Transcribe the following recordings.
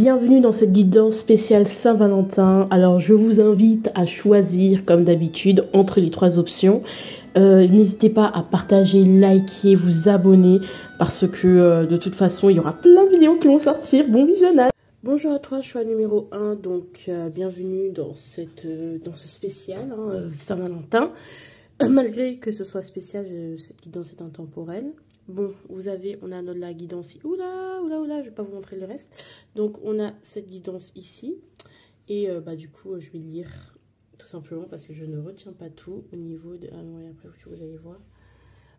bienvenue dans cette guidance spéciale Saint-Valentin. Alors je vous invite à choisir comme d'habitude entre les trois options. N'hésitez pas à partager, liker, vous abonner parce que de toute façon il y aura plein de vidéos qui vont sortir. Bon visionnage. Bonjour à toi, je suis à numéro 1, donc bienvenue dans ce spécial Saint-Valentin. Malgré que ce soit spécial, cette guidance est intemporelle. Bon, on a la guidance ici. Oula, je ne vais pas vous montrer le reste. Donc, on a cette guidance ici. Et du coup, je vais lire tout simplement parce que je ne retiens pas tout au niveau de... Ah non, et après, vous allez voir.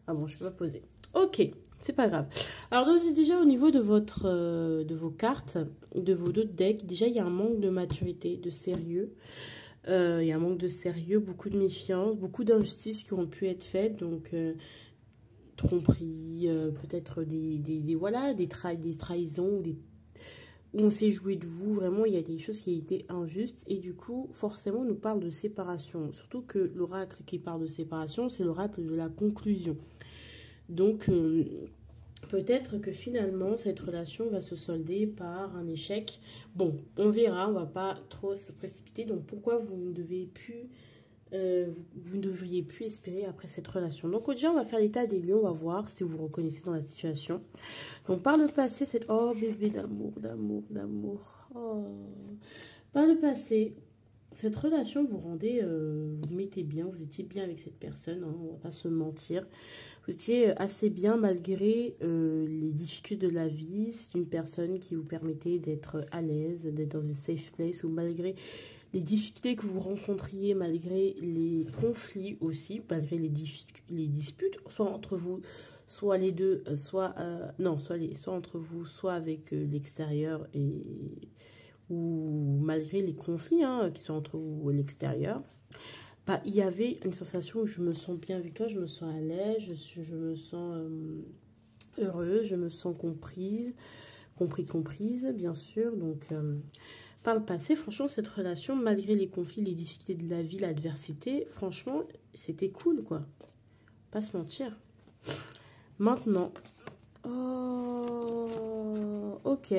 Ah bon, je ne peux pas poser. Ok, c'est pas grave. Alors, déjà, au niveau de vos cartes, de vos deux decks, déjà, il y a un manque de maturité, de sérieux. Il y a un manque de sérieux, beaucoup de méfiance, beaucoup d'injustices qui ont pu être faites. Donc... tromperie, peut-être des trahisons, où on s'est joué de vous. Vraiment, il y a des choses qui étaient injustes. Et du coup, forcément, on nous parle de séparation. Surtout que l'oracle qui parle de séparation, c'est l'oracle de la conclusion. Donc, peut-être que finalement, cette relation va se solder par un échec. Bon, on verra, on va pas trop se précipiter. Donc, pourquoi vous ne devriez plus espérer après cette relation. Donc déjà, on va faire l'état des lieux, on va voir si vous vous reconnaissez dans la situation. Donc par le passé, oh bébé d'amour. Oh. Par le passé, cette relation vous vous mettez bien, vous étiez bien avec cette personne, hein, on va pas se mentir. Vous étiez assez bien malgré les difficultés de la vie. C'est une personne qui vous permettait d'être à l'aise, d'être dans une safe place, ou malgré les difficultés que vous rencontriez, malgré les conflits aussi, malgré les disputes, soit entre vous, soit les deux, soit entre vous, soit avec l'extérieur, ou malgré les conflits qui sont entre vous et l'extérieur, il y avait une sensation où je me sens bien avec toi, je me sens à l'aise, je me sens heureuse, je me sens comprise, bien sûr, donc... par le passé, franchement, cette relation, malgré les conflits, les difficultés de la vie, l'adversité, franchement, c'était cool, quoi. Pas se mentir. Maintenant, ok.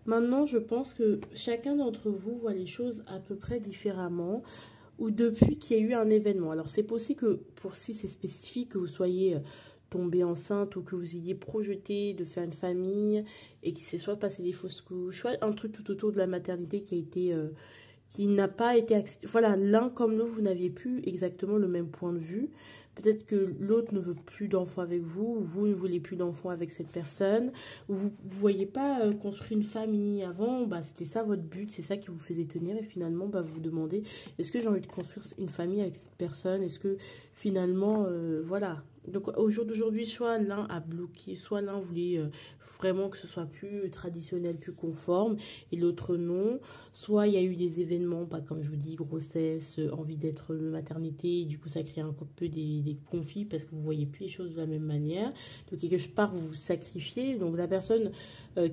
Maintenant, je pense que chacun d'entre vous voit les choses à peu près différemment, ou depuis qu'il y a eu un événement. Alors, c'est possible que, si c'est spécifique, que vous soyez... tombée enceinte ou que vous ayez projeté de faire une famille et qu'il se soit passé des fausses couches, soit un truc tout autour de la maternité qui n'a pas été... Voilà, l'un comme l'autre, vous n'aviez plus exactement le même point de vue. Peut-être que l'autre ne veut plus d'enfants avec vous, ou vous ne voulez plus d'enfants avec cette personne. Vous ne voyez pas construire une famille. Avant, c'était ça votre but, c'est ça qui vous faisait tenir. Et finalement, vous vous demandez, est-ce que j'ai envie de construire une famille avec cette personne? Est-ce que finalement, voilà... Donc au jour d'aujourd'hui, soit l'un a bloqué, soit l'un voulait vraiment que ce soit plus traditionnel, plus conforme, et l'autre non. Soit il y a eu des événements, pas comme je vous dis, grossesse, envie d'être maternité, et du coup ça crée un peu des conflits parce que vous voyez plus les choses de la même manière. Donc quelque part vous vous sacrifiez. Donc la personne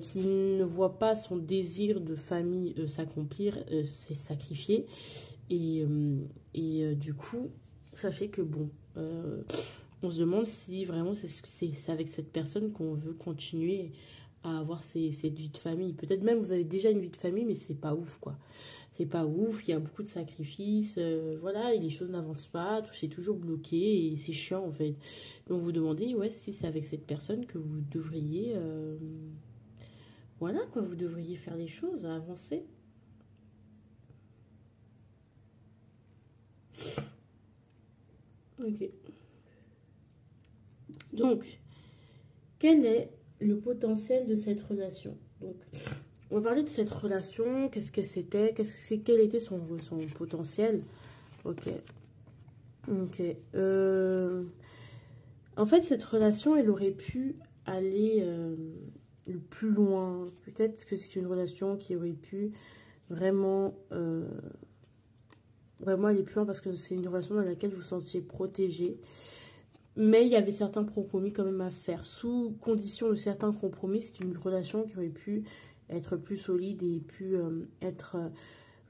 qui ne voit pas son désir de famille s'accomplir, c'est sacrifié. Et du coup, ça fait que bon... on se demande si vraiment c'est avec cette personne qu'on veut continuer à avoir cette vie de famille. Peut-être même vous avez déjà une vie de famille, mais c'est pas ouf, quoi. C'est pas ouf, il y a beaucoup de sacrifices, voilà, et les choses n'avancent pas, c'est toujours bloqué, et c'est chiant, en fait. Donc vous demandez, ouais, si c'est avec cette personne que vous devriez... voilà, quoi, vous devriez faire les choses, avancer. Ok. Donc, quel est le potentiel de cette relation? Donc, on va parler de cette relation, qu'est-ce que c'était, quel était son potentiel? Ok. En fait, cette relation, elle aurait pu aller le plus loin. Peut-être que c'est une relation qui aurait pu vraiment aller plus loin parce que c'est une relation dans laquelle vous vous sentiez protégé. Mais il y avait certains compromis quand même à faire. Sous condition de certains compromis, c'est une relation qui aurait pu être plus solide et pu être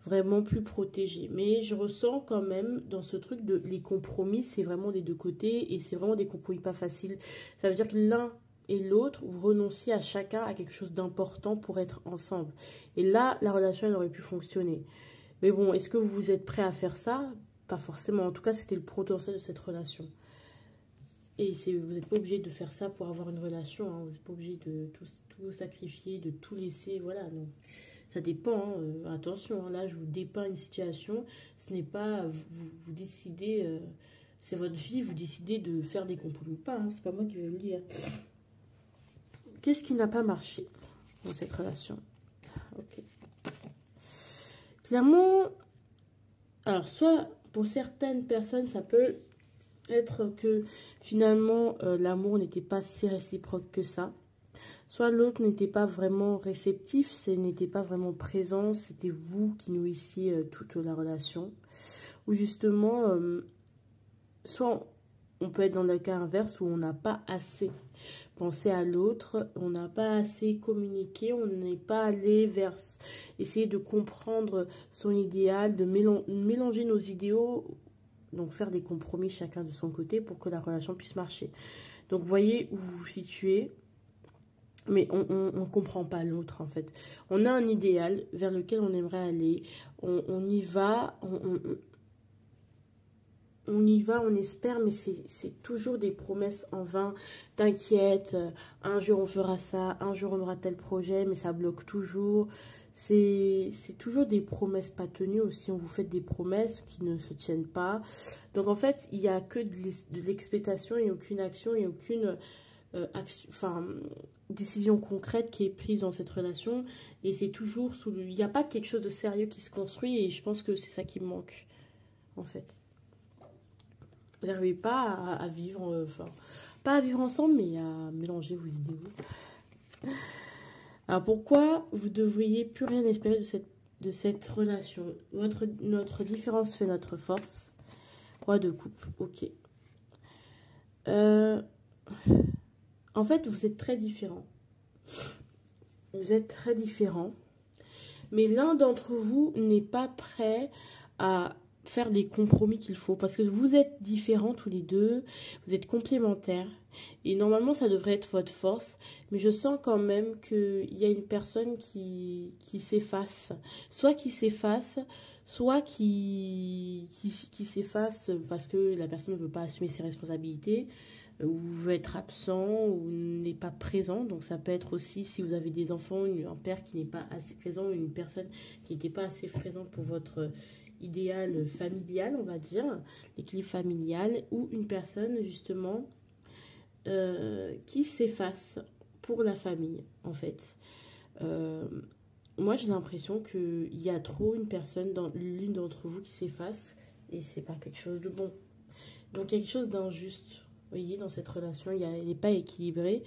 vraiment plus protégée. Mais je ressens quand même dans ce truc de les compromis, c'est vraiment des deux côtés et c'est vraiment des compromis pas faciles. Ça veut dire que l'un et l'autre, vous renonciez à chacun à quelque chose d'important pour être ensemble. Et là, la relation, elle aurait pu fonctionner. Mais bon, est-ce que vous êtes prêt à faire ça? Pas forcément. En tout cas, c'était le potentiel de cette relation. Et vous n'êtes pas obligé de faire ça pour avoir une relation. Hein. Vous n'êtes pas obligé de tout sacrifier, de tout laisser. Voilà, non. Ça dépend. Hein. Attention, hein. Là, je vous dépeins une situation. Ce n'est pas... Vous décidez... c'est votre vie. Vous décidez de faire des compromis. Pas, hein. C'est pas moi qui vais vous le dire. Qu'est-ce qui n'a pas marché dans cette relation? Ok. Clairement... Alors, soit pour certaines personnes, ça peut... être que finalement l'amour n'était pas si réciproque que ça, soit l'autre n'était pas vraiment réceptif, n'était pas vraiment présent, c'était vous qui nourrissiez toute la relation, ou justement soit on peut être dans le cas inverse où on n'a pas assez pensé à l'autre, on n'a pas assez communiqué, on n'est pas allé vers essayer de comprendre son idéal, de mélanger nos idéaux. Donc, faire des compromis chacun de son côté pour que la relation puisse marcher. Donc, voyez où vous vous situez. Mais on ne comprend pas l'autre, en fait. On a un idéal vers lequel on aimerait aller. On y va. On y va, on espère, mais c'est toujours des promesses en vain. T'inquiète, un jour on fera ça, un jour on aura tel projet, mais ça bloque toujours. C'est toujours des promesses pas tenues aussi. On vous fait des promesses qui ne se tiennent pas. Donc en fait, il n'y a que de l'expectation et aucune action et aucune décision concrète qui est prise dans cette relation. Et c'est toujours il n'y a pas quelque chose de sérieux qui se construit et je pense que c'est ça qui me manque en fait. Vous n'arrivez pas à vivre, pas à vivre ensemble, mais à mélanger vos idées. Alors pourquoi vous ne devriez plus rien espérer de cette relation? Notre différence fait notre force. Roi de coupe, ok. En fait, vous êtes très différents. Vous êtes très différents. Mais l'un d'entre vous n'est pas prêt à faire les compromis qu'il faut. Parce que vous êtes différents tous les deux. Vous êtes complémentaires. Et normalement, ça devrait être votre force. Mais je sens quand même qu'il y a une personne qui s'efface. Soit qui s'efface, soit qui s'efface parce que la personne ne veut pas assumer ses responsabilités, ou veut être absent, ou n'est pas présent. Donc ça peut être aussi, si vous avez des enfants, un père qui n'est pas assez présent, ou une personne qui n'était pas assez présente pour votre idéal familial, on va dire, l'équilibre familial, ou une personne justement qui s'efface pour la famille, en fait. Moi, j'ai l'impression qu'il y a trop une personne, dans l'une d'entre vous, qui s'efface, et c'est pas quelque chose de bon. Donc, il y a quelque chose d'injuste, vous voyez, dans cette relation. Elle n'est pas équilibrée,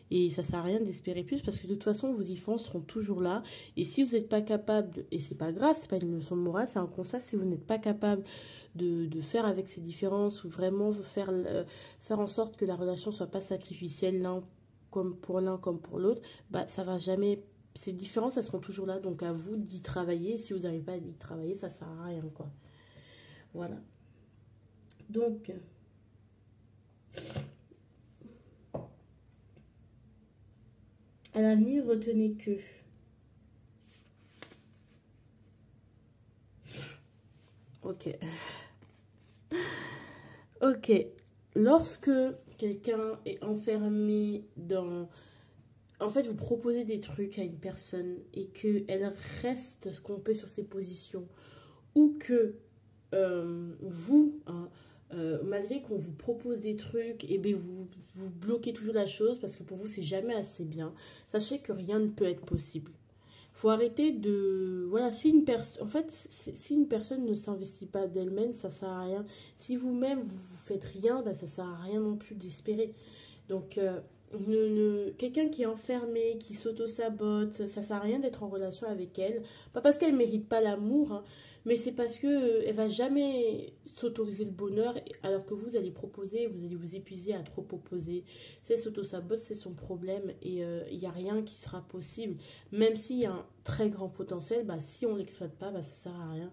et ça sert à rien d'espérer plus, parce que de toute façon, vos enfants seront toujours là, et si vous n'êtes pas capable, et c'est pas grave, c'est pas une leçon de morale, c'est un constat, si vous n'êtes pas capable de faire avec ces différences, ou vraiment faire en sorte que la relation soit pas sacrificielle, comme pour l'un comme pour l'autre, bah ça va jamais. Ces différences, elles seront toujours là, donc à vous d'y travailler. Si vous n'arrivez pas à y travailler, ça sert à rien, quoi. Voilà. Donc, à l'avenir, retenez que ok. Ok. Lorsque quelqu'un est enfermé dans... En fait, vous proposez des trucs à une personne et qu'elle reste scompée sur ses positions, ou que vous, hein, malgré qu'on vous propose des trucs, et bien vous bloquez toujours la chose parce que pour vous, c'est jamais assez bien. Sachez que rien ne peut être possible. Faut arrêter de... Voilà, si une personne... En fait, si une personne ne s'investit pas d'elle-même, ça sert à rien. Si vous-même, vous faites rien, ben, ça sert à rien non plus d'espérer. Donc... quelqu'un qui est enfermé, qui s'auto-sabote, ça sert à rien d'être en relation avec elle. Pas parce qu'elle ne mérite pas l'amour, hein, mais c'est parce qu'elle ne va jamais s'autoriser le bonheur, alors que vous allez proposer, vous allez vous épuiser à trop proposer. Si elle s'auto-sabote, c'est son problème, et il n'y a rien qui sera possible. Même s'il y a un très grand potentiel, bah, si on ne l'exploite pas, bah, ça ne sert à rien.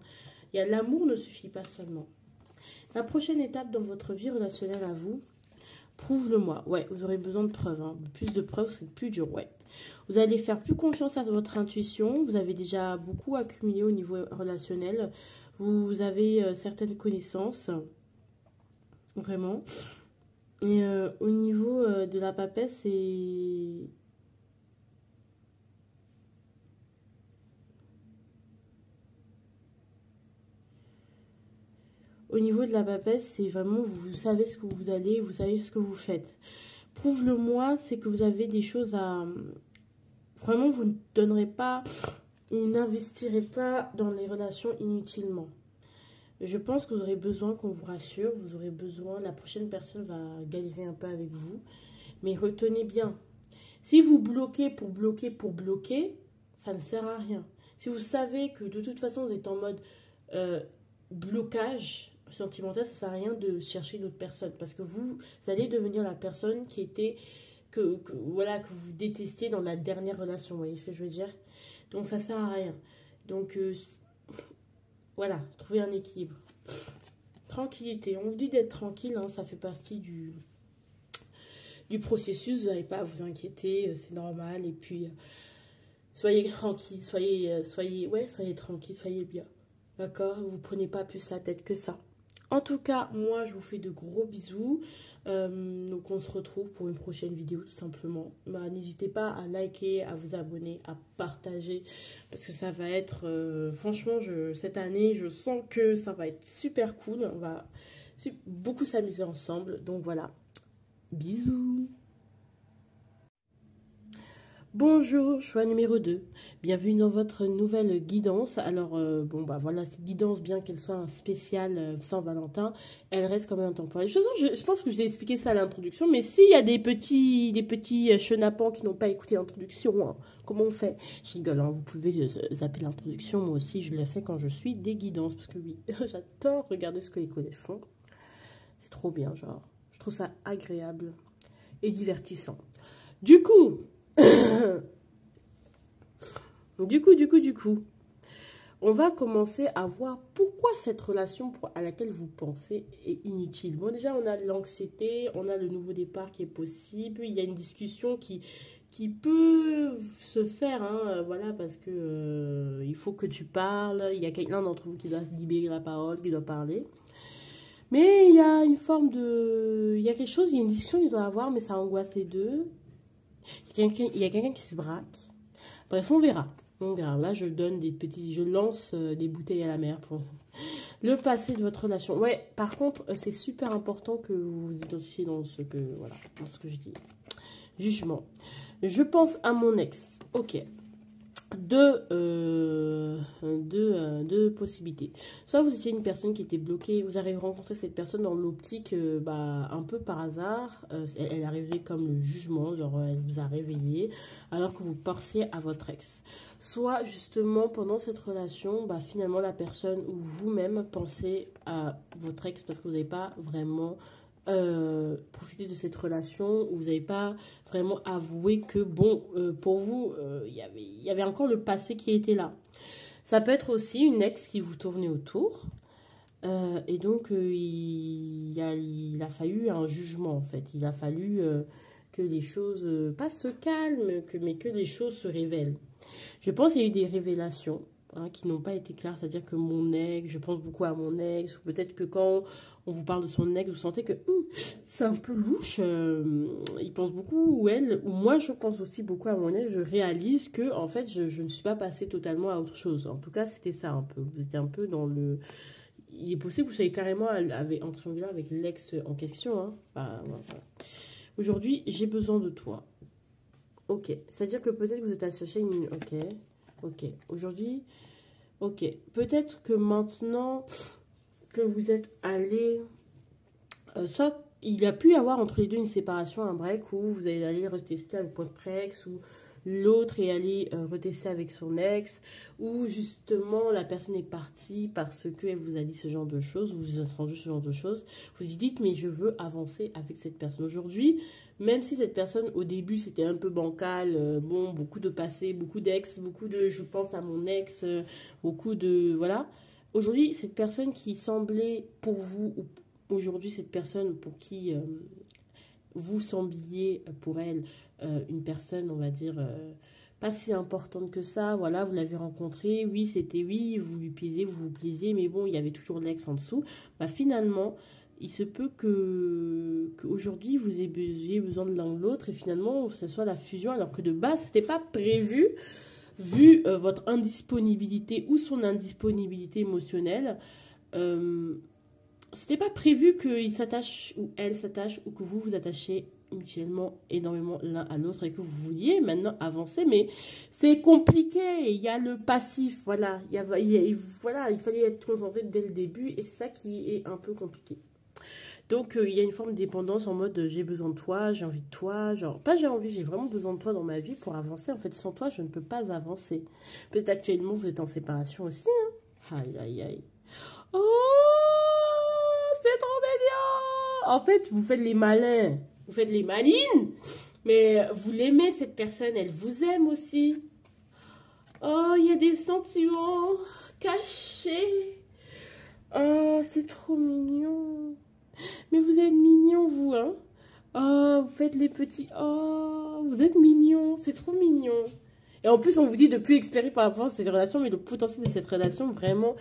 L'amour ne suffit pas seulement. La prochaine étape dans votre vie relationnelle à vous, Prouve-le-moi. Ouais, vous aurez besoin de preuves. Hein. Plus de preuves, c'est plus dur. Ouais. Vous allez faire plus confiance à votre intuition. Vous avez déjà beaucoup accumulé au niveau relationnel. Vous avez certaines connaissances. Vraiment. Et au niveau de la papesse, c'est... Au niveau de la papesse, c'est vraiment, vous savez ce que vous allez, vous savez ce que vous faites. Prouve-le-moi, c'est que vous avez des choses à... Vraiment, vous ne donnerez pas, vous n'investirez pas dans les relations inutilement. Je pense que vous aurez besoin qu'on vous rassure, vous aurez besoin, la prochaine personne va galérer un peu avec vous. Mais retenez bien, si vous bloquez, ça ne sert à rien. Si vous savez que de toute façon vous êtes en mode blocage sentimental, ça ne sert à rien de chercher d'autres personnes. Parce que vous allez devenir la personne qui était, voilà, que vous détestiez dans la dernière relation. Vous voyez ce que je veux dire? Donc ça ne sert à rien. Donc voilà, trouver un équilibre. Tranquillité. On vous dit d'être tranquille, hein, ça fait partie du processus. Vous n'avez pas à vous inquiéter, c'est normal. Et puis, soyez tranquille, soyez tranquille, soyez bien. D'accord? Vous ne prenez pas plus la tête que ça. En tout cas, moi, je vous fais de gros bisous. Donc, on se retrouve pour une prochaine vidéo, tout simplement. Bah, n'hésitez pas à liker, à vous abonner, à partager. Parce que ça va être... franchement, cette année, je sens que ça va être super cool. On va beaucoup s'amuser ensemble. Donc, voilà. Bisous. Bonjour, choix numéro 2. Bienvenue dans votre nouvelle guidance. Alors, bon, bah voilà, cette guidance, bien qu'elle soit un spécial Saint-Valentin, elle reste quand même temporaire. Je pense que je vous ai expliqué ça à l'introduction, mais s'il y a des petits chenapans qui n'ont pas écouté l'introduction, hein, comment on fait? Je rigole, hein, vous pouvez zapper l'introduction. Moi aussi, je l'ai fait quand je suis des guidances, parce que oui, j'adore regarder ce que les collègues font. C'est trop bien, genre. Je trouve ça agréable et divertissant. Du coup... Du coup, on va commencer à voir pourquoi cette relation à laquelle vous pensez est inutile. Bon, déjà, on a l'anxiété, on a le nouveau départ qui est possible, il y a une discussion qui peut se faire, hein, voilà, parce que il faut que tu parles, il y a quelqu'un d'entre vous qui doit se libérer la parole, qui doit parler. Mais il y a une forme de... Il y a quelque chose, il y a une discussion qu'il doit avoir, mais ça angoisse les deux. Il y a quelqu'un qui se braque. Bref, on verra. On verra. Là, je lance des bouteilles à la mer pour le passé de votre relation. Ouais, par contre, c'est super important que vous vous identifiez dans ce que, voilà, dans ce que je dis. Jugement. Je pense à mon ex. Ok. Deux possibilités. Soit vous étiez une personne qui était bloquée, vous avez rencontré cette personne dans l'optique, un peu par hasard, elle arrivait comme le jugement, genre elle vous a réveillé, alors que vous pensiez à votre ex. Soit justement pendant cette relation, finalement la personne ou vous-même pensez à votre ex parce que vous n'avez pas vraiment... profiter de cette relation où vous n'avez pas vraiment avoué que, bon, pour vous, il y avait encore le passé qui était là. Ça peut être aussi une ex qui vous tournait autour. Et donc, il a fallu un jugement, en fait. Il a fallu que les choses, pas se calment, mais que les choses se révèlent. Je pense qu'il y a eu des révélations. Qui n'ont pas été claires, c'est-à-dire que mon ex, je pense beaucoup à mon ex, ou peut-être que quand on vous parle de son ex, vous sentez que c'est un peu louche, il pense beaucoup, ou elle, ou moi je pense aussi beaucoup à mon ex, je réalise que en fait je ne suis pas passée totalement à autre chose. En tout cas, c'était ça un peu, vous étiez un peu dans le... Il est possible que vous soyez carrément en triangulaire avec l'ex en question. Hein. Voilà. Aujourd'hui, j'ai besoin de toi. Ok, c'est-à-dire que peut-être que vous êtes à chercher une... Ok, aujourd'hui, ok. Peut-être que maintenant que vous êtes allé, soit il y a pu y avoir entre les deux une séparation, un break, où vous allez aller retester avec votre ex, ou l'autre est allé retester avec son ex, ou justement la personne est partie parce qu'elle vous a dit ce genre de choses, vous vous êtes rendu ce genre de choses, vous vous dites mais je veux avancer avec cette personne. Aujourd'hui, même si cette personne au début c'était un peu bancal, bon, beaucoup de passé, beaucoup d'ex, beaucoup de je pense à mon ex, beaucoup de voilà. Aujourd'hui, cette personne qui semblait pour vous, ou aujourd'hui cette personne pour qui vous sembliez pour elle une personne, on va dire, pas si importante que ça. Voilà, vous l'avez rencontré, oui, c'était oui, vous lui plaisiez, vous vous plaisiez, mais bon, il y avait toujours l'ex en dessous. Bah, finalement, il se peut qu'aujourd'hui, vous ayez besoin de l'un de l'autre et finalement, ce soit la fusion, alors que de base, c'était pas prévu, vu votre indisponibilité ou son indisponibilité émotionnelle. C'était pas prévu qu'il s'attache ou elle s'attache ou que vous vous attachez mutuellement énormément l'un à l'autre et que vous vouliez maintenant avancer, mais c'est compliqué. Il y a le passif, voilà. Voilà, il fallait être concentré dès le début et c'est ça qui est un peu compliqué. Donc, il y a une forme de dépendance en mode j'ai besoin de toi, j'ai envie de toi. Genre, pas j'ai envie, j'ai vraiment besoin de toi dans ma vie pour avancer. En fait, sans toi, je ne peux pas avancer. Peut-être actuellement, vous êtes en séparation aussi. Hein. Aïe, aïe, aïe. Oh, c'est trop mignon. En fait, vous faites les malins. Vous faites les malines. Mais vous l'aimez, cette personne. Elle vous aime aussi. Oh, il y a des sentiments cachés. Oh, c'est trop mignon. Mais vous êtes mignon, vous, hein? Oh, vous faites les petits... Oh, vous êtes mignon. C'est trop mignon. Et en plus, on vous dit de plus expérimenter par rapport à cette relation, mais le potentiel de cette relation, vraiment,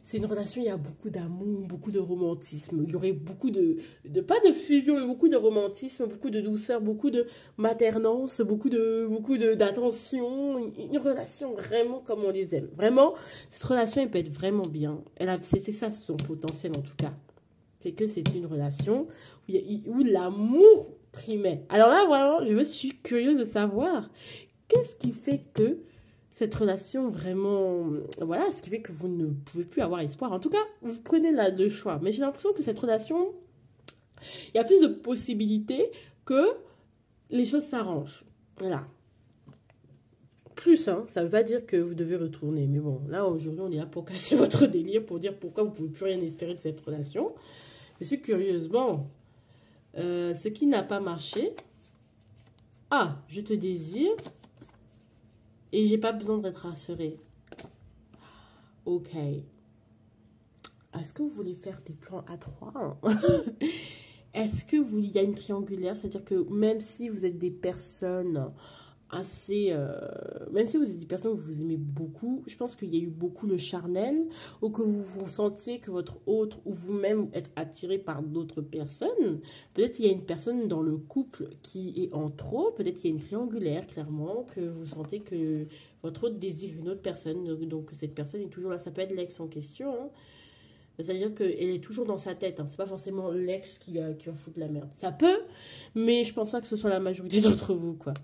c'est une relation, il y a beaucoup d'amour, beaucoup de romantisme. Il y aurait beaucoup pas de fusion, mais beaucoup de romantisme, beaucoup de douceur, beaucoup de maternance, beaucoup d'attention. Une relation vraiment comme on les aime. Vraiment, cette relation, elle peut être vraiment bien. C'est ça son potentiel, en tout cas. C'est que c'est une relation où l'amour primait. Alors là, vraiment, je suis curieuse de savoir qu'est-ce qui fait que cette relation vraiment... Voilà, ce qui fait que vous ne pouvez plus avoir espoir. En tout cas, vous prenez le choix. Mais j'ai l'impression que cette relation, il y a plus de possibilités que les choses s'arrangent. Voilà. Plus, hein, ça ne veut pas dire que vous devez retourner. Mais bon, là, aujourd'hui, on est là pour casser votre délire, pour dire pourquoi vous ne pouvez plus rien espérer de cette relation. Je suis curieuse. Bon, ce qui n'a pas marché... Ah, je te désire... Et j'ai pas besoin d'être rassurée. Ok. Est-ce que vous voulez faire des plans à 3? Est-ce que il y a une triangulaire? C'est-à-dire que même si vous êtes des personnes assez... même si vous êtes des personnes que vous aimez beaucoup, je pense qu'il y a eu beaucoup le charnel, ou que vous vous sentiez que votre autre ou vous-même êtes attiré par d'autres personnes. Peut-être il y a une personne dans le couple qui est en trop, peut-être il y a une triangulaire, clairement, que vous sentez que votre autre désire une autre personne, donc cette personne est toujours là. Ça peut être l'ex en question, hein. C'est-à-dire qu'elle est toujours dans sa tête. Hein. C'est pas forcément l'ex qui va foutre la merde. Ça peut, mais je pense pas que ce soit la majorité d'entre vous, quoi.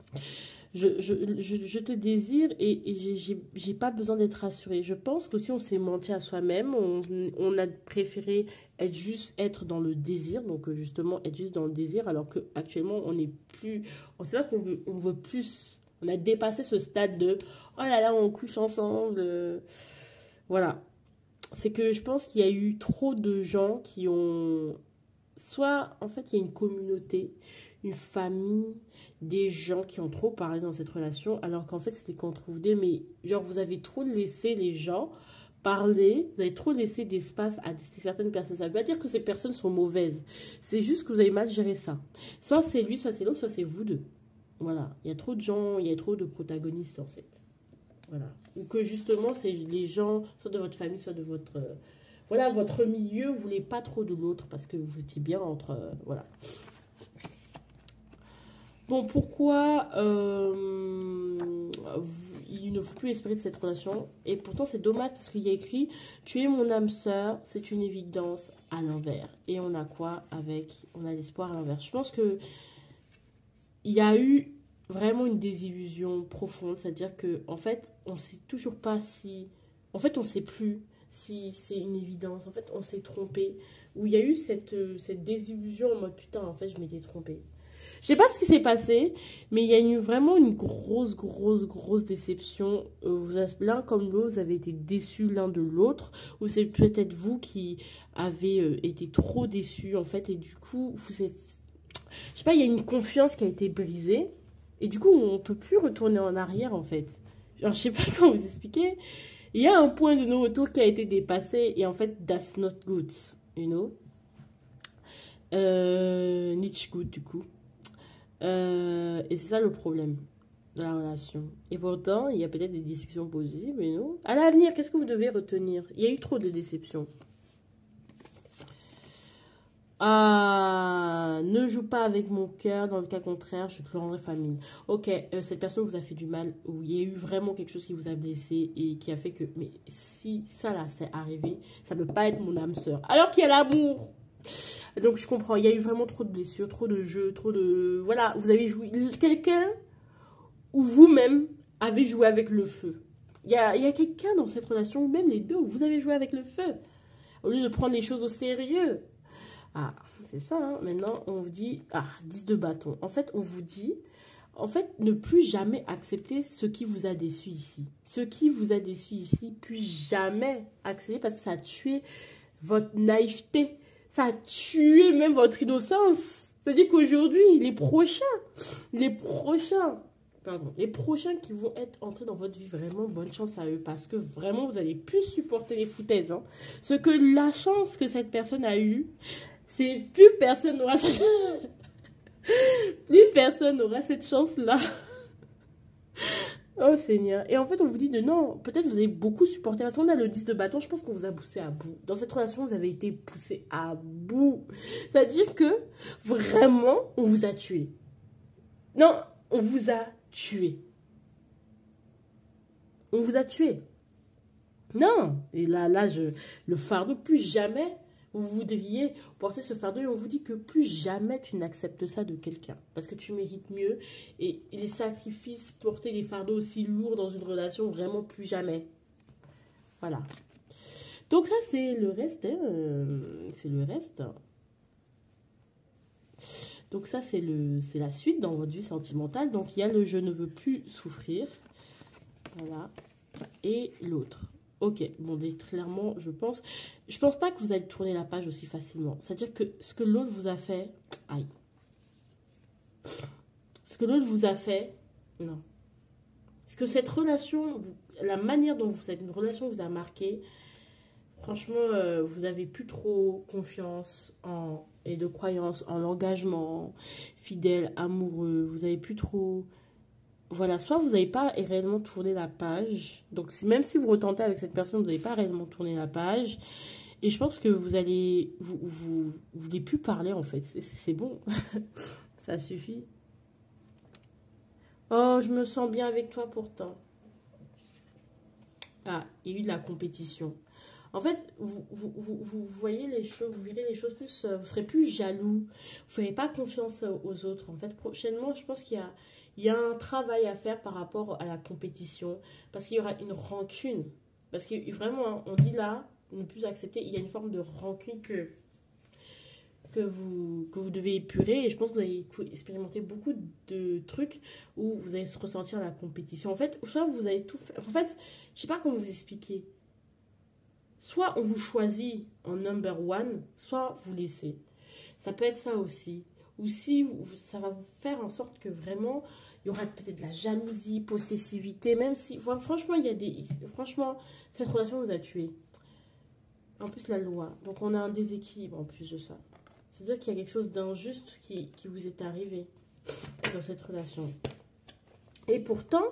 Je te désire et j'ai pas besoin d'être rassurée. Je pense qu'aussi on s'est menti à soi-même. On a préféré être dans le désir. Donc justement, être juste dans le désir. Alors qu'actuellement, on n'est plus... On sait pas on veut plus... On a dépassé ce stade de... Oh là là, on couche ensemble. Voilà. C'est que je pense qu'il y a eu trop de gens qui ont... Soit, en fait, il y a une communauté, une famille, des gens qui ont trop parlé dans cette relation, alors qu'en fait, c'était contre vous deux. Mais genre, vous avez trop laissé les gens parler, vous avez trop laissé d'espace à certaines personnes. Ça ne veut pas dire que ces personnes sont mauvaises. C'est juste que vous avez mal géré ça. Soit c'est lui, soit c'est l'autre, soit c'est vous deux. Voilà. Il y a trop de gens, il y a trop de protagonistes en fait. Voilà. Ou que justement, c'est les gens, soit de votre famille, soit de votre... voilà, votre milieu, vous voulez pas trop de l'autre parce que vous étiez bien entre... voilà. Bon, pourquoi il ne faut plus espérer de cette relation? Et pourtant, c'est dommage parce qu'il y a écrit « Tu es mon âme sœur, c'est une évidence à l'envers. » Et on a quoi avec? On a l'espoir à l'envers. Je pense que il y a eu vraiment une désillusion profonde. C'est-à-dire que en fait, on ne sait toujours pas si... En fait, on ne sait plus si c'est une évidence. En fait, on s'est trompé. Où il y a eu cette désillusion en mode « Putain, en fait, je m'étais trompée. » Je sais pas ce qui s'est passé, mais il y a eu vraiment une grosse déception. L'un comme l'autre, vous avez été déçus l'un de l'autre. Ou c'est peut-être vous qui avez été trop déçus, en fait. Et du coup, vous êtes... Je sais pas, il y a une confiance qui a été brisée. Et du coup, on peut plus retourner en arrière, en fait. Genre, je sais pas comment vous expliquer. Il y a un point de non-retour qui a été dépassé. Et en fait, that's not good, you know. Nicht good, du coup. Et c'est ça le problème de la relation. Et pourtant, il y a peut-être des discussions possibles, mais non. À l'avenir, qu'est-ce que vous devez retenir? Il y a eu trop de déceptions. Ah, ne joue pas avec mon cœur, dans le cas contraire, je te le rendrai famine. Ok, cette personne vous a fait du mal, ou il y a eu vraiment quelque chose qui vous a blessé et qui a fait que, mais si ça là, c'est arrivé, ça ne peut pas être mon âme sœur. Alors qu'il y a l'amour. Donc je comprends, il y a eu vraiment trop de blessures, trop de jeux, trop de... Voilà, vous avez joué... Quelqu'un ou vous-même avez joué avec le feu. Il y a quelqu'un dans cette relation, ou même les deux, où vous avez joué avec le feu. Au lieu de prendre les choses au sérieux. Ah, c'est ça, hein. Maintenant, on vous dit... Ah, 10 de bâton. En fait, on vous dit... En fait, ne plus jamais accepter ce qui vous a déçu ici. Ce qui vous a déçu ici, plus jamais accepter parce que ça a tué votre naïveté. Ça a tué même votre innocence. C'est-à-dire qu'aujourd'hui, les prochains qui vont être entrés dans votre vie, vraiment, bonne chance à eux. Parce que vraiment, vous allez plus supporter les foutaises. Hein. Ce que la chance que cette personne a eue, c'est plus personne n'aura cette... plus personne n'aura cette chance-là. Oh Seigneur. Et en fait, on vous dit de non. Peut-être vous avez beaucoup supporté. Parce qu'on a le 10 de bâton, je pense qu'on vous a poussé à bout. Dans cette relation, vous avez été poussé à bout. C'est-à-dire que vraiment, on vous a tué. Non, on vous a tué. On vous a tué. Non. Et là, le fardeau, plus jamais vous voudriez porter ce fardeau. Et on vous dit que plus jamais tu n'acceptes ça de quelqu'un. Parce que tu mérites mieux. Et les sacrifices, porter des fardeaux aussi lourds dans une relation, vraiment plus jamais. Voilà. Donc ça, c'est le reste. Hein. C'est le reste. Donc ça, c'est la suite dans votre vie sentimentale. Donc il y a le « je ne veux plus souffrir ». Voilà. Et l'autre. Ok, bon, clairement, je pense pas que vous allez tourner la page aussi facilement. C'est-à-dire que ce que l'autre vous a fait, aïe. Ce que l'autre vous a fait, non. Parce que cette relation, la manière dont cette relation vous a marqué, franchement, vous avez plus trop confiance et de croyance en l'engagement fidèle, amoureux. Vous avez plus trop... Voilà, soit vous n'avez pas réellement tourné la page. Donc, même si vous retentez avec cette personne, vous n'avez pas réellement tourné la page. Et je pense que vous allez... Vous voulez plus parler, en fait. C'est bon. Ça suffit. Oh, je me sens bien avec toi, pourtant. Ah, il y a eu de la compétition. En fait, vous voyez les choses, vous verrez les choses plus... vous serez plus jaloux. Vous ne ferez pas confiance aux autres. En fait, prochainement, je pense qu'il y a un travail à faire par rapport à la compétition. Parce qu'il y aura une rancune. Parce que vraiment, on dit là, ne plus accepter, il y a une forme de rancune que vous devez épurer. Et je pense que vous allez expérimenter beaucoup de trucs où vous allez se ressentir la compétition. En fait, soit vous allez tout faire. En fait, je ne sais pas comment vous expliquer. Soit on vous choisit en number one, soit vous laissez. Ça peut être ça aussi. Ou si ça va vous faire en sorte que vraiment, il y aura peut-être de la jalousie, possessivité, même si, franchement, il y a des... Franchement, cette relation vous a tué. En plus, la loi. Donc, on a un déséquilibre en plus de ça. C'est-à-dire qu'il y a quelque chose d'injuste qui vous est arrivé dans cette relation. Et pourtant,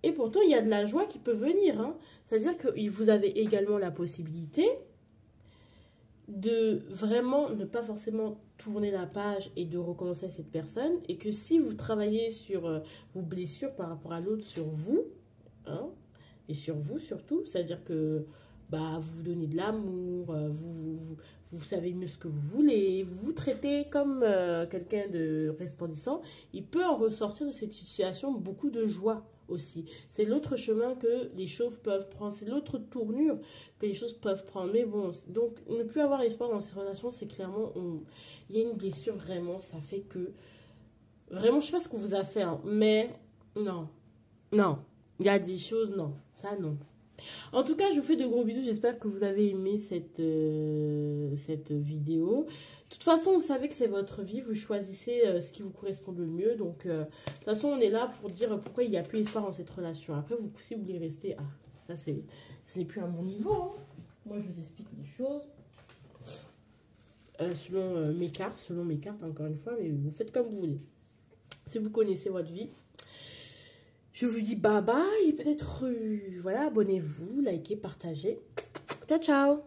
il y a de la joie qui peut venir. Hein. C'est-à-dire que vous avez également la possibilité de vraiment ne pas forcément tourner la page et de recommencer à cette personne. Et que si vous travaillez sur vos blessures par rapport à l'autre, sur vous, hein, et sur vous surtout, c'est-à-dire que bah, vous vous donnez de l'amour, vous savez mieux ce que vous voulez, vous vous traitez comme quelqu'un de resplendissant, il peut en ressortir de cette situation beaucoup de joie aussi. C'est l'autre chemin que les choses peuvent prendre, c'est l'autre tournure que les choses peuvent prendre. Mais bon, donc ne plus avoir espoir dans ces relations, c'est clairement, il y a une blessure vraiment, ça fait que, vraiment, je sais pas ce qu'on vous a fait, hein, mais non, il y a des choses, non, ça non. En tout cas, je vous fais de gros bisous. J'espère que vous avez aimé cette vidéo. De toute façon, vous savez que c'est votre vie. Vous choisissez ce qui vous correspond le mieux. Donc, de toute façon, on est là pour dire pourquoi il n'y a plus espoir dans cette relation. Après, si vous voulez rester... Ah, ça, ce n'est plus à mon niveau. Hein. Moi, je vous explique les choses. selon mes cartes, encore une fois, mais vous faites comme vous voulez. Si vous connaissez votre vie, je vous dis bye bye, et peut-être, voilà, abonnez-vous, likez, partagez. Ciao, ciao.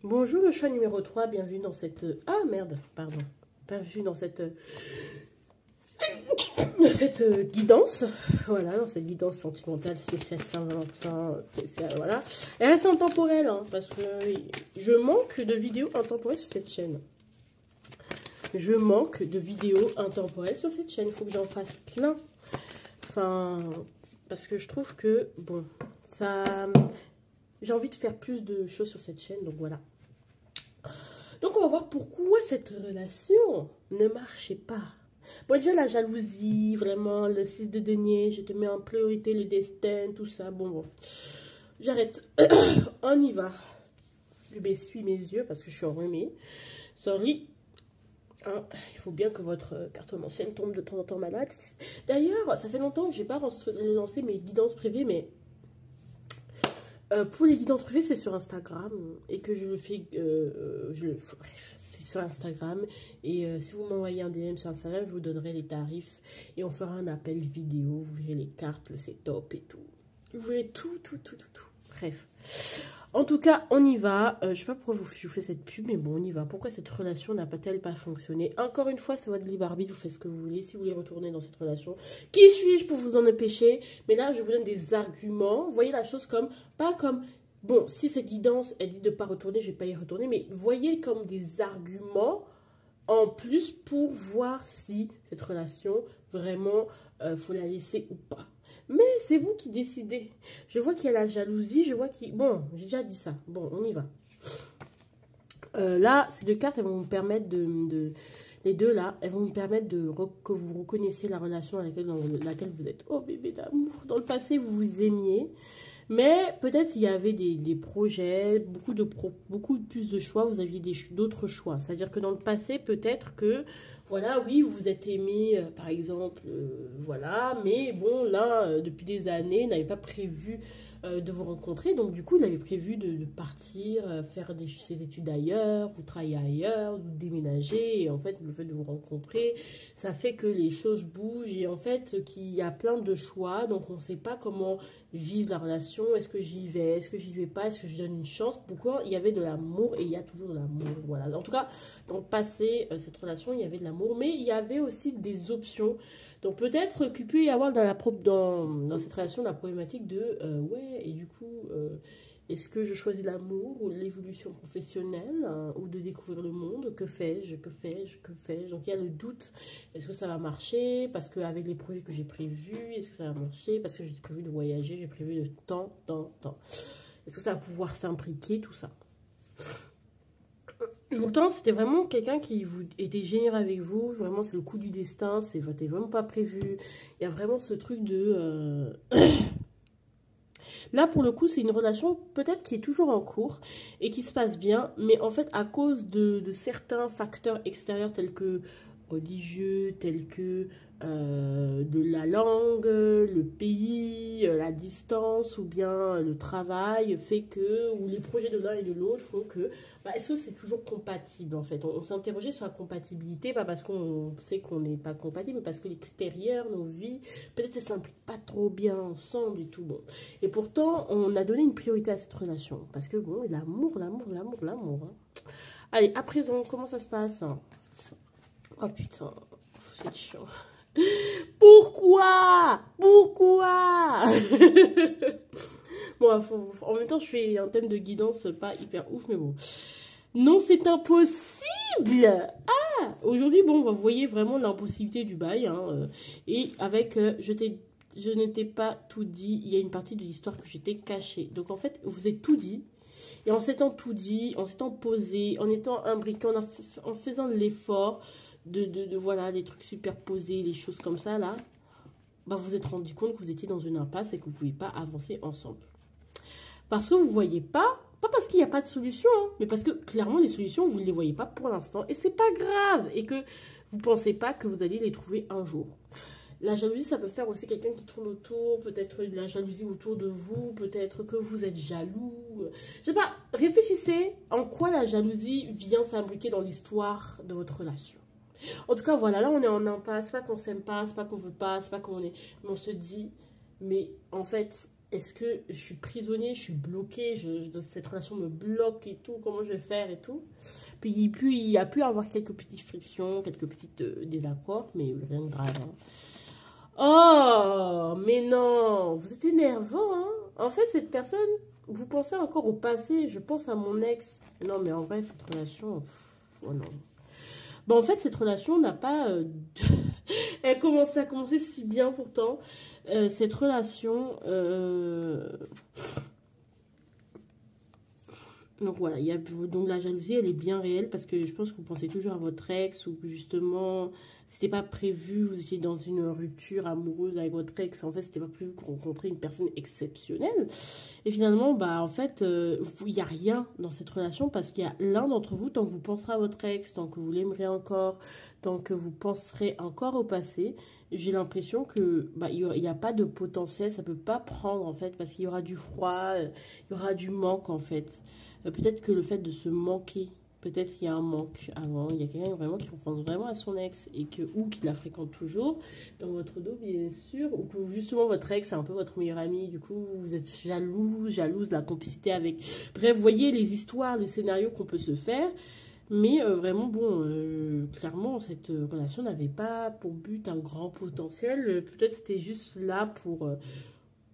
Bonjour le choix numéro 3, bienvenue dans cette... Ah merde, pardon. Bienvenue dans cette guidance. Voilà, dans cette guidance sentimentale spéciale Saint-Valentin. Voilà. Elle reste intemporelle, hein, parce que je manque de vidéos intemporelles sur cette chaîne. Je manque de vidéos intemporelles sur cette chaîne. Il faut que j'en fasse plein. Enfin, parce que je trouve que, bon, ça... J'ai envie de faire plus de choses sur cette chaîne, donc voilà. Donc on va voir pourquoi cette relation ne marchait pas. Bon, déjà la jalousie, vraiment, le 6 de denier, je te mets en priorité le destin, tout ça. Bon. J'arrête. On y va. Je m'essuie mes yeux parce que je suis enrhumée. Sorry. Hein, il faut bien que votre carte ancienne tombe de temps en temps malade. D'ailleurs, ça fait longtemps que je n'ai pas lancé mes guidances privées, mais... pour les guidances privées, c'est sur Instagram et que je le fais, bref, c'est sur Instagram et si vous m'envoyez un DM sur Instagram, je vous donnerai les tarifs et on fera un appel vidéo, vous verrez les cartes, le setup et tout. Vous verrez tout. Bref. En tout cas, on y va. Je sais pas pourquoi je vous fais cette pub, mais bon, on y va. Pourquoi cette relation n'a-t-elle pas fonctionné? Encore une fois, c'est votre libre arbitre, vous faites ce que vous voulez. Si vous voulez retourner dans cette relation, qui suis-je pour vous en empêcher? Mais là, je vous donne des arguments. Vous voyez la chose comme, pas comme, bon, si cette guidance, elle dit de ne pas retourner, je ne vais pas y retourner, mais voyez comme des arguments en plus pour voir si cette relation, vraiment, faut la laisser ou pas. Mais c'est vous qui décidez. Je vois qu'il y a la jalousie, je vois qu'il... Bon, j'ai déjà dit ça. Bon, on y va. Là, ces deux cartes, elles vont vous permettre les deux là, elles vont vous permettre que vous reconnaissiez la relation dans laquelle vous êtes. Oh bébé d'amour, dans le passé, vous vous aimiez. Mais peut-être il y avait des projets, beaucoup plus de choix, vous aviez d'autres choix. C'est-à-dire que dans le passé, peut-être que, voilà, oui, vous vous êtes aimé, par exemple, voilà, mais bon, là, depuis des années, n'avait pas prévu de vous rencontrer. Donc, du coup, il avait prévu de partir, faire ses études ailleurs, ou travailler ailleurs, ou déménager. Et en fait, le fait de vous rencontrer, ça fait que les choses bougent et en fait, qu'il y a plein de choix. Donc, on ne sait pas comment vivre la relation. Est-ce que j'y vais? Est-ce que j'y vais pas? Est-ce que je donne une chance? Pourquoi? Il y avait de l'amour et il y a toujours de l'amour. Voilà. En tout cas, dans le passé, cette relation, il y avait de l'amour, mais il y avait aussi des options. Donc peut-être qu'il peut y avoir dans cette relation la problématique de ouais, et du coup, est-ce que je choisis l'amour ou l'évolution professionnelle hein, ou de découvrir le monde? Que fais-je? Donc il y a le doute. Est-ce que ça va marcher? Parce qu'avec les projets que j'ai prévus, est-ce que ça va marcher? Parce que j'ai prévu de voyager, j'ai prévu de temps. Est-ce que ça va pouvoir s'imbriquer, tout ça? Pourtant, c'était vraiment quelqu'un qui était généreux avec vous. Vraiment, c'est le coup du destin. C'était vraiment pas prévu. Il y a vraiment ce truc de... Là, pour le coup, c'est une relation peut-être qui est toujours en cours et qui se passe bien. Mais en fait, à cause de certains facteurs extérieurs tels que religieux, tels que de la langue, le pays, la distance ou bien le travail fait que, ou les projets de l'un et de l'autre font que, est-ce que c'est toujours compatible en fait? On s'interrogeait sur la compatibilité, pas parce qu'on sait qu'on n'est pas compatible, mais parce que l'extérieur, nos vies, peut-être elles ne s'impliquent pas trop bien ensemble et tout. Bon. Et pourtant, on a donné une priorité à cette relation, parce que bon, l'amour. Hein. Allez, à présent, comment ça se passe? Oh putain, c'est chiant. Pourquoi Bon, en même temps, je fais un thème de guidance pas hyper ouf, mais bon. Non, c'est impossible. Ah, aujourd'hui, bon, vous voyez vraiment l'impossibilité du bail. Hein, et avec, je ne t'ai pas tout dit. Il y a une partie de l'histoire que j'étais cachée. Donc, en fait, vous êtes tout dit. Et en s'étant tout dit, en s'étant posé, en étant imbriqué, en faisant l'effort voilà, des trucs superposés, les choses comme ça, là, vous vous êtes rendu compte que vous étiez dans une impasse et que vous ne pouviez pas avancer ensemble. Parce que vous ne voyez pas parce qu'il n'y a pas de solution, hein, mais parce que clairement, les solutions, vous ne les voyez pas pour l'instant. Et c'est pas grave. Et que vous ne pensez pas que vous allez les trouver un jour. La jalousie, ça peut faire aussi quelqu'un qui tourne autour, peut-être de la jalousie autour de vous, peut-être que vous êtes jaloux. Je sais pas, réfléchissez en quoi la jalousie vient s'imbriquer dans l'histoire de votre relation. En tout cas, voilà, là on est en impasse, c'est pas qu'on s'aime pas, c'est pas qu'on veut pas, c'est pas qu'on est... Mais on se dit, mais en fait, est-ce que je suis prisonnier, je suis bloquée, cette relation me bloque et tout, comment je vais faire et tout. Puis il y a pu avoir quelques petites frictions, quelques petites désaccords, mais rien de grave. Hein. Oh, mais non, vous êtes énervant, hein. En fait, cette personne, vous pensez encore au passé, je pense à mon ex. Non, mais en vrai, cette relation, oh non. Bon, en fait, cette relation n'a pas... ça a commencé si bien pourtant. Cette relation... Donc voilà, donc la jalousie, elle est bien réelle parce que je pense que vous pensez toujours à votre ex ou que justement, c'était pas prévu, vous étiez dans une rupture amoureuse avec votre ex, en fait, c'était pas prévu que vous rencontriez une personne exceptionnelle. Et finalement, bah en fait, il n'y a rien dans cette relation parce qu'il y a l'un d'entre vous, tant que vous penserez à votre ex, tant que vous l'aimerez encore, tant que vous penserez encore au passé, j'ai l'impression que bah, il y a pas de potentiel, ça peut pas prendre en fait parce qu'il y aura du froid, il y aura du manque en fait. Peut-être que le fait de se manquer, peut-être qu'il y a un manque avant, il y a quelqu'un vraiment qui repense vraiment à son ex et que ou qui la fréquente toujours dans votre dos bien sûr, ou que justement votre ex c'est un peu votre meilleur ami, du coup vous êtes jalouse de la complicité avec. Bref, vous voyez les histoires, les scénarios qu'on peut se faire. Mais vraiment, bon, clairement, cette relation n'avait pas pour but un grand potentiel. Peut-être c'était juste là pour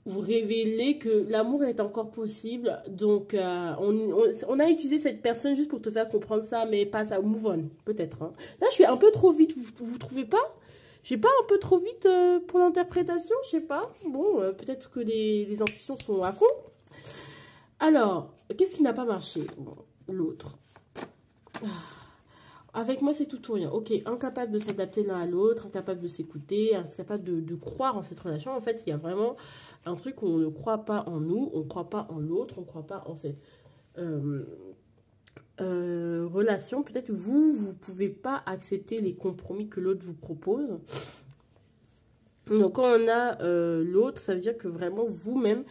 vous révéler que l'amour est encore possible. Donc, on a utilisé cette personne juste pour te faire comprendre ça, mais pas ça. Move on, peut-être. Hein. Là, je suis un peu trop vite, vous trouvez pas? J'ai pas un peu trop vite pour l'interprétation, je sais pas. Bon, peut-être que les intuitions sont à fond. Alors, qu'est-ce qui n'a pas marché? Bon, l'autre. Avec moi, c'est tout ou rien. Ok, incapable de s'adapter l'un à l'autre, incapable de s'écouter, incapable de croire en cette relation. En fait, il y a vraiment un truc où on ne croit pas en nous, on ne croit pas en l'autre, on ne croit pas en cette relation. Peut-être que vous ne pouvez pas accepter les compromis que l'autre vous propose. Donc, quand on a l'autre, ça veut dire que vraiment, vous-même,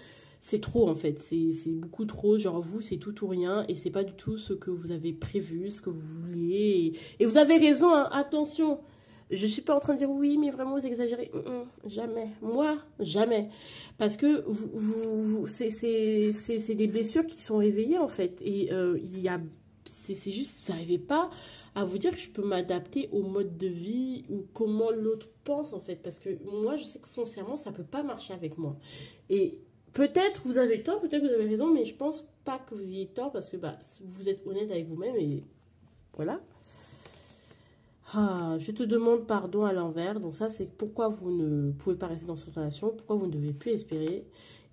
c'est trop en fait, c'est beaucoup trop, genre vous c'est tout ou rien et c'est pas du tout ce que vous avez prévu, ce que vous vouliez et vous avez raison, hein, attention, je suis pas en train de dire oui mais vraiment vous exagérez, jamais, moi jamais, parce que c'est des blessures qui sont réveillées en fait et c'est juste, vous n'arrivez pas à vous dire que je peux m'adapter au mode de vie ou comment l'autre pense en fait, parce que moi je sais que foncièrement ça peut pas marcher avec moi et peut-être vous avez tort, peut-être vous avez raison, mais je pense pas que vous ayez tort parce que bah, vous êtes honnête avec vous-même et voilà. Ah, je te demande pardon à l'envers. Donc ça, c'est pourquoi vous ne pouvez pas rester dans cette relation, pourquoi vous ne devez plus espérer.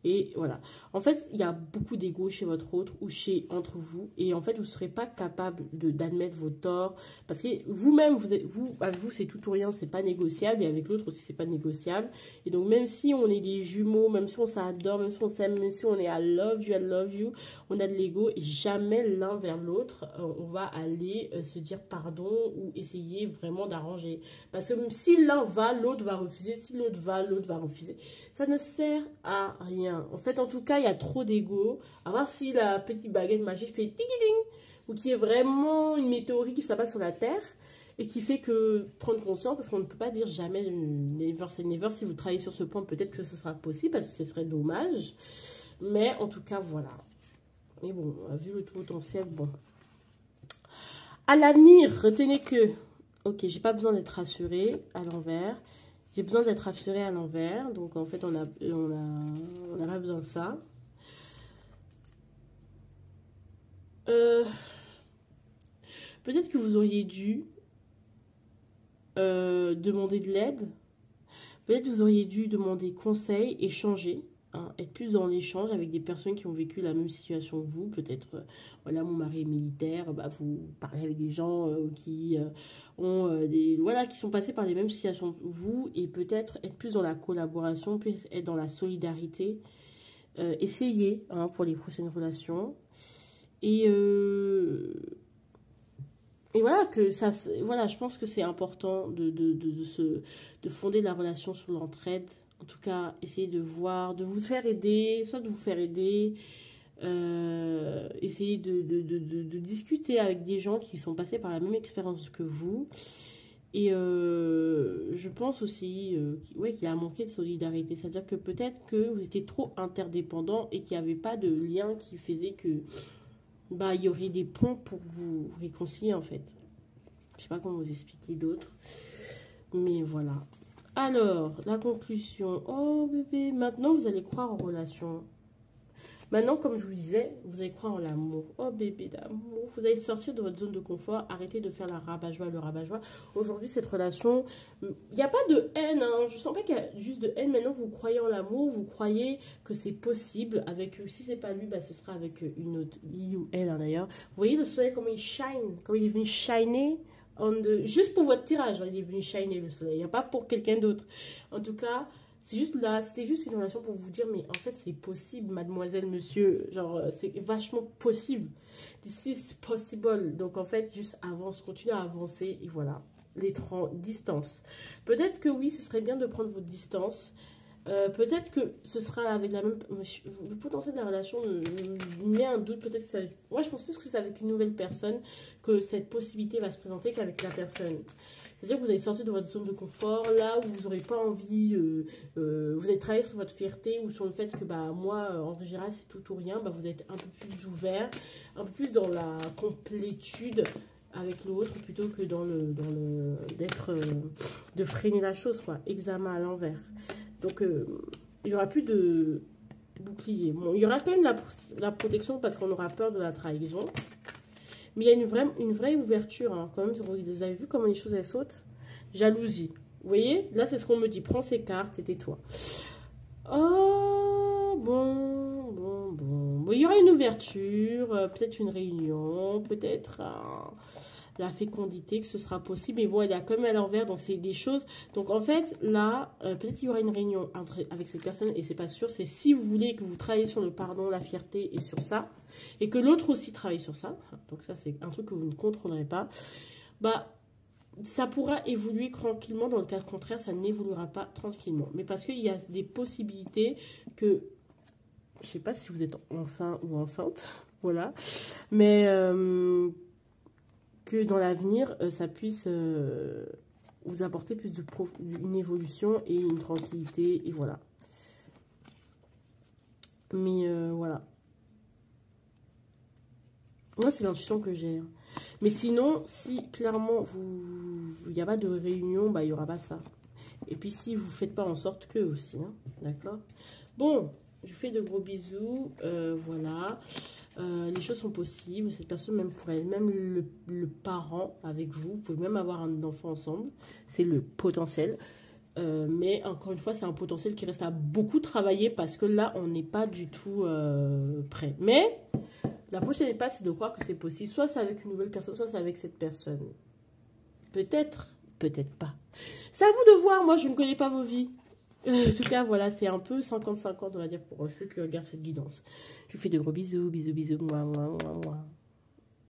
Et voilà. En fait, il y a beaucoup d'ego chez votre autre ou entre vous. Et en fait, vous ne serez pas capable d'admettre vos torts. Parce que vous-même, avec vous, c'est tout ou rien, c'est pas négociable. Et avec l'autre aussi, c'est pas négociable. Et donc, même si on est des jumeaux, même si on s'adore, même si on s'aime, même si on est I love you, on a de l'ego. Et jamais l'un vers l'autre, on va aller se dire pardon ou essayer vraiment d'arranger. Parce que même si l'un va, l'autre va refuser. Si l'autre va, l'autre va refuser. Ça ne sert à rien. En fait, en tout cas, il y a trop d'ego. À voir si la petite baguette magique fait tigiding ou qui est vraiment une météorite qui s'abat sur la Terre et qui fait que prendre conscience, parce qu'on ne peut pas dire jamais never say never. Si vous travaillez sur ce point, peut-être que ce sera possible parce que ce serait dommage. Mais en tout cas, voilà. Mais bon, vu le potentiel, bon. À l'avenir, retenez que, ok, j'ai pas besoin d'être rassurée à l'envers. J'ai besoin d'être rassurée à l'envers. Donc, en fait, on n'a pas besoin de ça. Peut-être que vous auriez dû demander de l'aide. Peut-être que vous auriez dû demander conseil, échanger. Hein, être plus dans l'échange avec des personnes qui ont vécu la même situation que vous. Peut-être, voilà, mon mari est militaire. Bah, vous parlez avec des gens qui qui sont passés par les mêmes situations que vous. Et peut-être être plus dans la collaboration, plus être dans la solidarité. Essayez pour les prochaines relations. Et Et voilà, que ça, voilà, je pense que c'est important de fonder la relation sur l'entraide. En tout cas, essayer de voir, de vous faire aider, soit de vous faire aider, essayer de discuter avec des gens qui sont passés par la même expérience que vous. Et je pense aussi ouais, qu'il a manqué de solidarité. C'est-à-dire que peut-être que vous étiez trop interdépendants et qu'il n'y avait pas de lien qui faisait que bah, il y aurait des ponts pour vous réconcilier en fait. Je sais pas comment vous expliquer d'autres. Mais voilà. Alors, la conclusion. Oh bébé, maintenant vous allez croire en relation. Maintenant, comme je vous disais, vous allez croire en l'amour. Oh bébé d'amour. Vous allez sortir de votre zone de confort. Arrêtez de faire la rabat-joie, le rabat-joie. Aujourd'hui, cette relation, il n'y a pas de haine. Hein. Je ne sens pas qu'il y a juste de haine. Maintenant, vous croyez en l'amour. Vous croyez que c'est possible. Avec, si ce n'est pas lui, bah, ce sera avec une autre. Lui ou elle, hein, d'ailleurs. Vous voyez le soleil, comment il shine. Comment il est venu shiner. Juste pour votre tirage, hein, il est venu shiner le soleil. Il n'y a pas pour quelqu'un d'autre. En tout cas... C'est juste là, c'était juste une relation pour vous dire, mais en fait, c'est possible, mademoiselle, monsieur. Genre, c'est vachement possible. This is possible. Donc, en fait, juste avance, continue à avancer. Et voilà, distance. Peut-être que oui, ce serait bien de prendre votre distance. Peut-être que ce sera avec la même... Le potentiel de la relation me met un doute. Peut-être que ça... Moi, je pense plus que c'est avec une nouvelle personne que cette possibilité va se présenter qu'avec la personne. C'est-à-dire que vous allez sortir de votre zone de confort, là où vous n'aurez pas envie, vous allez travailler sur votre fierté ou sur le fait que bah, moi, en général, c'est tout ou rien. Bah, vous êtes un peu plus ouvert, un peu plus dans la complétude avec l'autre plutôt que dans de freiner la chose, quoi. Examen à l'envers. Donc, il n'y aura plus de bouclier. Bon, il y aura quand même la protection parce qu'on aura peur de la trahison. Mais il y a une vraie ouverture, hein, quand même. Vous avez vu comment les choses, elles sautent? Jalousie. Vous voyez? Là, c'est ce qu'on me dit. Prends ces cartes et tais-toi. Oh, bon. Il y aura une ouverture, peut-être une réunion, peut-être la fécondité, que ce sera possible. Mais bon, elle est quand même à l'envers, donc c'est des choses. Donc, en fait, là, peut-être qu'il y aura une réunion avec cette personne, et c'est pas sûr. C'est si vous voulez que vous travaillez sur le pardon, la fierté et sur ça, et que l'autre aussi travaille sur ça. Donc, ça, c'est un truc que vous ne contrôlerez pas. Bah, ça pourra évoluer tranquillement. Dans le cas contraire, ça n'évoluera pas tranquillement. Mais parce qu'il y a des possibilités que... Je sais pas si vous êtes enceint ou enceinte. Voilà. Mais... que dans l'avenir, ça puisse vous apporter plus une évolution et une tranquillité, et voilà. Mais voilà. Moi, c'est l'intuition que j'ai. Mais sinon, si clairement, il n'y a pas de réunion, bah, il n'y aura pas ça. Et puis, si vous ne faites pas en sorte que aussi, hein, d'accord? Bon, je vous fais de gros bisous, voilà. Les choses sont possibles. Cette personne, même pour elle, même le parent avec vous, vous pouvez même avoir un enfant ensemble. C'est le potentiel. Mais encore une fois, c'est un potentiel qui reste à beaucoup travailler parce que là, on n'est pas du tout prêt. Mais la prochaine étape, c'est de croire que c'est possible. Soit c'est avec une nouvelle personne, soit c'est avec cette personne. Peut-être, peut-être pas. C'est à vous de voir. Moi, je ne connais pas vos vies. En tout cas, voilà, c'est un peu 50-50, on va dire, pour ceux qui regardent cette guidance. Je vous fais de gros bisous, bisous, bisous, moi.